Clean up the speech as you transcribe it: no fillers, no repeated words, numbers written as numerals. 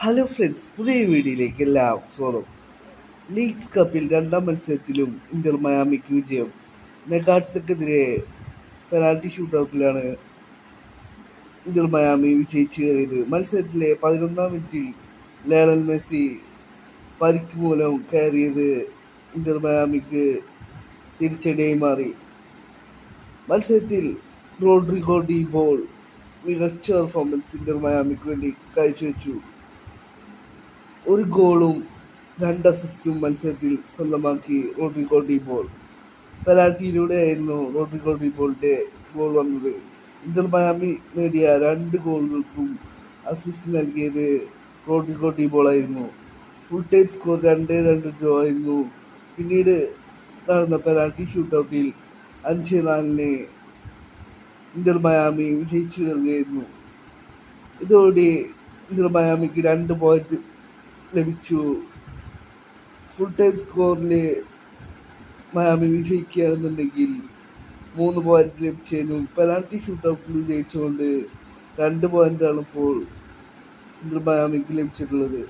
Hello friends, പുതിയ വീഡിയോയിലേക്ക് എല്ലാവർക്കും സ്വാഗതം. ലീഗ്സ് കപ്പിൽ രണ്ടാം മത്സരത്തിലും ഇന്റർ മയാമിക്ക് വിജയം. നെഗാട്സക്കെതിരെ പെനാൽറ്റി ഷൂട്ടൗട്ടിലാണ് ഇന്റർ മയാമി വിജയിച്ചു കയറിയത്. മത്സരത്തിലെ 11-ാം മിനിറ്റിൽ ലയണൽ മെസ്സി പരിക്ക് മൂലം കയറിയത് ഇന്റർ മയാമിക്ക് തിരിച്ചടിയായി മാറി. മത്സരത്തിൽ റോഡ്രിഗോ ഡി ബോൾ മികച്ച പെർഫോമൻസ് ഇന്റർ മയാമിക്ക് വേണ്ടി കാഴ്ചവെച്ചു. ഒരു ഗോളും 2 അസിസ്റ്റും മത്സരത്തിൽ സ്വന്തമാക്കി റോഡ്രിഗോ ഡി ബോൾ. പെനാൽറ്റിയിലൂടെയായിരുന്നു റോഡ്രിഗോ ഡി ബോളിന്റെ ഗോൾ വന്നത്. ഇന്റർ മയാമി നേടിയ 2 ഗോളുകൾക്കും അസിസ്റ്റ് നൽകിയത് റോഡ്രിഗോ ഡി ബോൾ ആയിരുന്നു. ഫുൾ ടൈം സ്കോർ 2-2 ഡ്രോ ആയിരുന്നു. പിന്നീട് നടന്ന പെനാൽറ്റി ഷൂട്ടൗട്ടിൽ 5-4 ഇന്റർ മയാമി വിജയിച്ചു കയറുകയായിരുന്നു. ഇതോടെ ഇന്റർ മയാമിക്ക് 2 പോയിന്റ് ലഭിച്ചു. ഫുൾ ടൈം സ്കോറിൽ മയാമി വിജയിക്കുകയാണെന്നുണ്ടെങ്കിൽ 3 പോയിന്റ് ലഭിച്ചതിനും പെനാൽറ്റി ഷൂട്ടൗട്ടിൽ വിജയിച്ചുകൊണ്ട് 2 പോയിന്റാണ് ഇപ്പോൾ ഇന്റർ മയാമിക്ക് ലഭിച്ചിട്ടുള്ളത്.